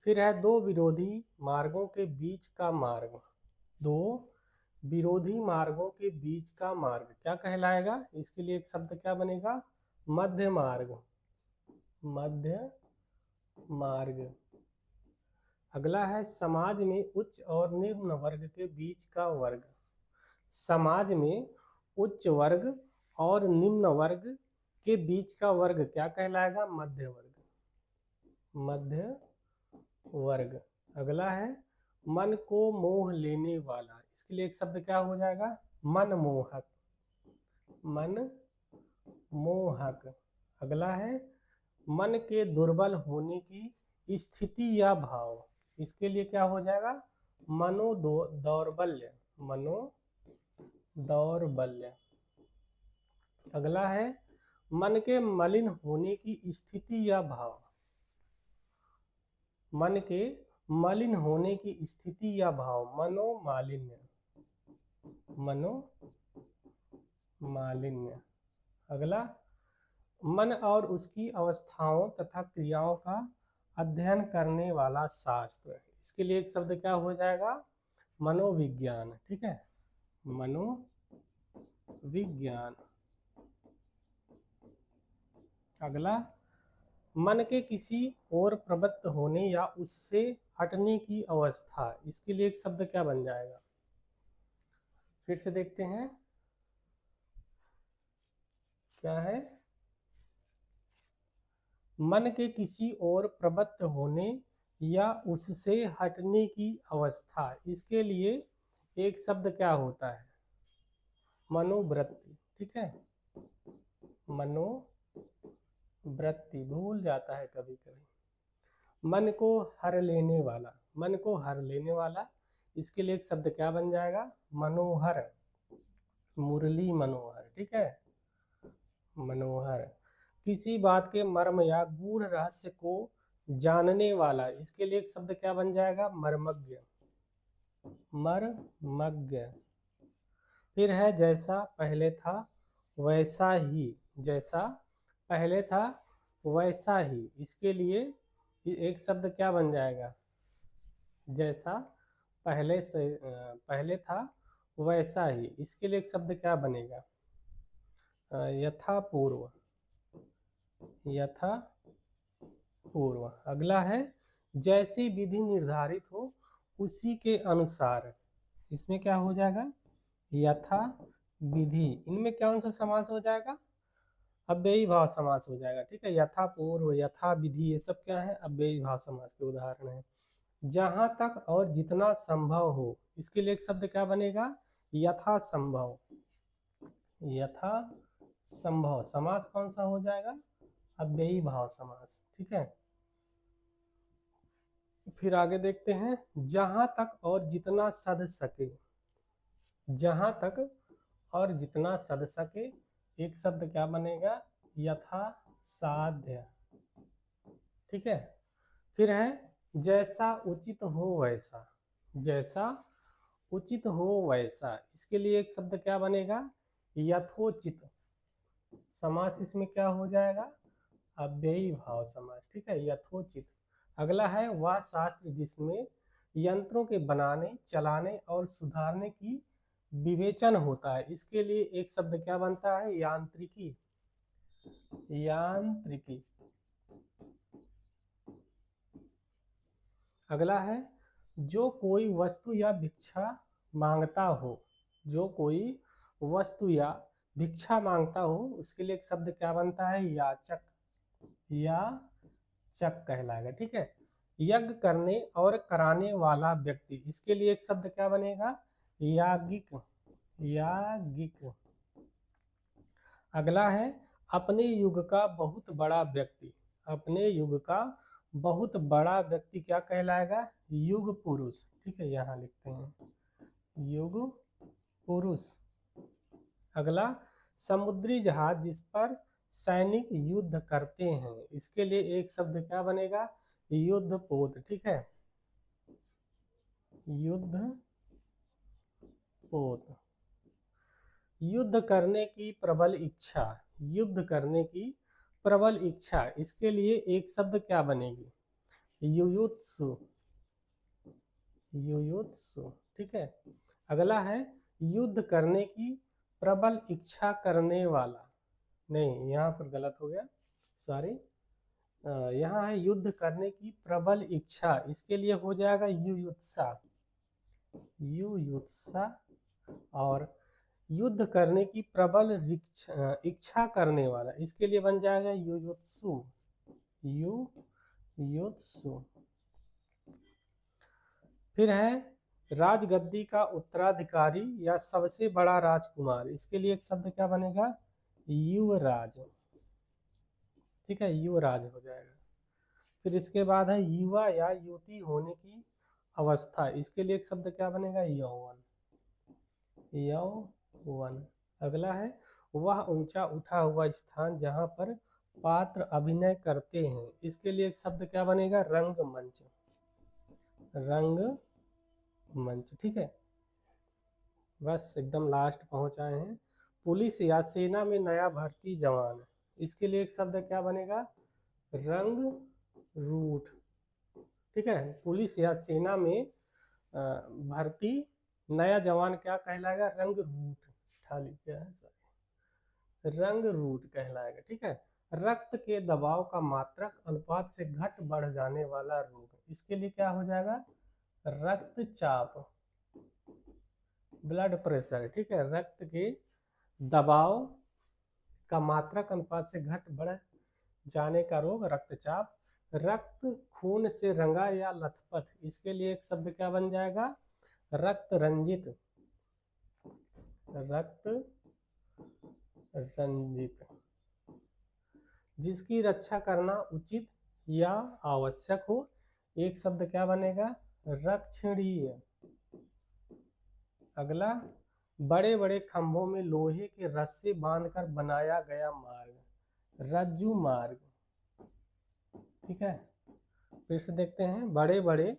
फिर है दो विरोधी मार्गों के बीच का मार्ग। दो विरोधी मार्गों के बीच का मार्ग क्या कहलाएगा? इसके लिए एक शब्द क्या बनेगा? मध्य मार्ग। मध्य मार्ग। अगला है समाज में उच्च और निम्न वर्ग के बीच का वर्ग। समाज में उच्च वर्ग और निम्न वर्ग के बीच का वर्ग क्या कहलाएगा? मध्य वर्ग। मध्य वर्ग। अगला है मन को मोह लेने वाला। इसके लिए एक शब्द क्या हो जाएगा? मनमोहक। मन मोहक। अगला है मन के दुर्बल होने की स्थिति या भाव। इसके लिए क्या हो जाएगा? दौर्बल्य। दौर्बल्य। अगला है मन के मलिन होने की स्थिति या भाव। मन के मलिन होने की स्थिति या भाव मनोमालिन्य। मनोमालिन्य। अगला मन और उसकी अवस्थाओं तथा क्रियाओं का अध्ययन करने वाला शास्त्र। इसके लिए एक शब्द क्या हो जाएगा? मनोविज्ञान। ठीक है, मनोविज्ञान। अगला मन के किसी और प्रवृत्त होने या उससे हटने की अवस्था। इसके लिए एक शब्द क्या बन जाएगा? फिर से देखते हैं क्या है। मन के किसी और प्रवृत्त होने या उससे हटने की अवस्था। इसके लिए एक शब्द क्या होता है? मनोवृत्ति। ठीक है, मनोवृत्ति। भूल जाता है कभी कभी। मन को हर लेने वाला। मन को हर लेने वाला। इसके लिए एक शब्द क्या बन जाएगा? मनोहर। मुरली मनोहर। ठीक है, मनोहर। किसी बात के मर्म या गूढ़ रहस्य को जानने वाला। इसके लिए एक शब्द क्या बन जाएगा? मर्मज्ञ। मर्मज्ञ। फिर है जैसा पहले था वैसा ही। जैसा पहले था वैसा ही। इसके लिए एक शब्द क्या बन जाएगा? जैसा पहले था वैसा ही। इसके लिए एक शब्द क्या बनेगा? यथापूर्व। यथापूर्व। अगला है जैसी विधि निर्धारित हो उसी के अनुसार। इसमें क्या हो जाएगा? यथा विधि। इनमें कौन सा समास हो जाएगा? अव्ययी भाव समास हो जाएगा। ठीक है, यथा पूर्व, यथा विधि, ये सब क्या है? अव्ययी भाव समास के उदाहरण है। जहां तक और जितना संभव हो। इसके लिए एक शब्द क्या बनेगा? यथा संभव। यथा संभव। समास कौन सा हो जाएगा? अव्ययी भाव समास। ठीक है, फिर आगे देखते हैं जहां तक और जितना सध सके। जहां तक और जितना सध सके। एक शब्द क्या बनेगा? यथा साध्य। ठीक है, फिर है जैसा उचित हो वैसा। जैसा उचित हो वैसा। इसके लिए एक शब्द क्या बनेगा? यथोचित। समास इसमें क्या हो जाएगा? अव्ययी भाव समास। ठीक है, यथोचित। अगला है वह शास्त्र जिसमें यंत्रों के बनाने, चलाने और सुधारने की विवेचन होता है। इसके लिए एक शब्द क्या बनता है? यांत्रिकी। यांत्रिकी। अगला है जो कोई वस्तु या भिक्षा मांगता हो। जो कोई वस्तु या भिक्षा मांगता हो उसके लिए एक शब्द क्या बनता है? याचक। याचक कहलाएगा। ठीक है, यज्ञ करने और कराने वाला व्यक्ति। इसके लिए एक शब्द क्या बनेगा? याज्ञिक। याज्ञिक। अगला है अपने युग का बहुत बड़ा व्यक्ति। अपने युग का बहुत बड़ा व्यक्ति क्या कहलाएगा? युग पुरुष। ठीक है, यहाँ लिखते हैं युग पुरुष। अगला समुद्री जहाज जिस पर सैनिक युद्ध करते हैं। इसके लिए एक शब्द क्या बनेगा? युद्धपोत। ठीक है, युद्धपोत। युद्ध करने की प्रबल इच्छा। युद्ध करने की प्रबल इच्छा। इसके लिए एक शब्द क्या बनेगी? युयुत्सु, युयुत्सु, ठीक है। अगला है युद्ध करने की प्रबल इच्छा करने वाला, नहीं यहाँ पर गलत हो गया, सॉरी, यहाँ है युद्ध करने की प्रबल इच्छा, इसके लिए हो जाएगा युयुत्सा, युयुत्सा। और युद्ध करने की प्रबल इच्छा करने वाला, इसके लिए बन जाएगा युयुत्सु, युयुत्सु। फिर है राजगद्दी का उत्तराधिकारी या सबसे बड़ा राजकुमार, इसके लिए एक शब्द क्या बनेगा, युवराज, ठीक है, युवराज हो जाएगा। फिर इसके बाद है युवा या युवती होने की अवस्था, इसके लिए एक शब्द क्या बनेगा, यौवन, यौवन। अगला है वह ऊंचा उठा हुआ स्थान जहां पर पात्र अभिनय करते हैं, इसके लिए एक शब्द क्या बनेगा, रंगमंच, रंगमंच, ठीक है। बस एकदम लास्ट पहुंच आए हैं। पुलिस या सेना में नया भर्ती जवान, इसके लिए एक शब्द क्या बनेगा, रंग रूट, ठीक है। पुलिस या सेना में भर्ती नया जवान क्या कहलाएगा, रंग रूट, ठाली क्या है, रंग रूट कहलाएगा, ठीक है। रक्त के दबाव का मात्रक अनुपात से घट बढ़ जाने वाला रोग, इसके लिए क्या हो जाएगा, रक्तचाप, ब्लड प्रेशर, ठीक है। रक्त के दबाव का मात्रक अनुपात से घट बढ़ जाने का रोग रक्तचाप। रक्त खून से रंगा या लथपथ, इसके लिए एक शब्द क्या बन जाएगा, रक्त रंजित, रक्त रंजित। जिसकी रक्षा करना उचित या आवश्यक हो, एक शब्द क्या बनेगा, रक्षणीय। अगला बड़े बड़े खंभों में लोहे के रस्से बांधकर बनाया गया मार्ग, रज्जू मार्ग, ठीक है। फिर से देखते हैं, बड़े बड़े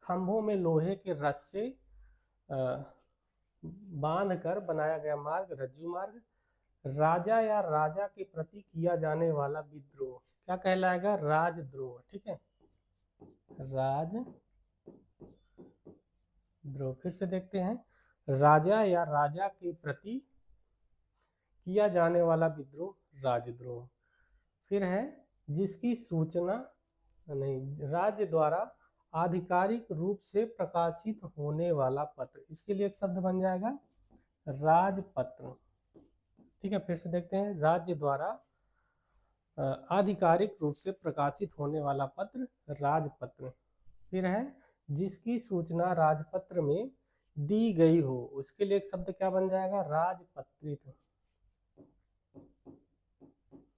खंभों में लोहे के रस्से बांधकर बनाया गया मार्ग, रज्जू मार्ग। राजा या राजा के प्रति किया जाने वाला विद्रोह क्या कहलाएगा, राजद्रोह, ठीक है, राजद्रोह। फिर से देखते हैं, राजा या राजा के प्रति किया जाने वाला विद्रोह, राजद्रोह। फिर है जिसकी सूचना नहीं, राज्य द्वारा आधिकारिक रूप से प्रकाशित होने वाला पत्र, इसके लिए एक शब्द बन जाएगा, राजपत्र, ठीक है। फिर से देखते हैं, राज्य द्वारा आधिकारिक रूप से प्रकाशित होने वाला पत्र, राजपत्र। फिर है जिसकी सूचना राजपत्र में दी गई हो, उसके लिए एक शब्द क्या बन जाएगा, राजपत्रित,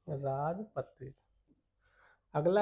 राजपत्रित। अगला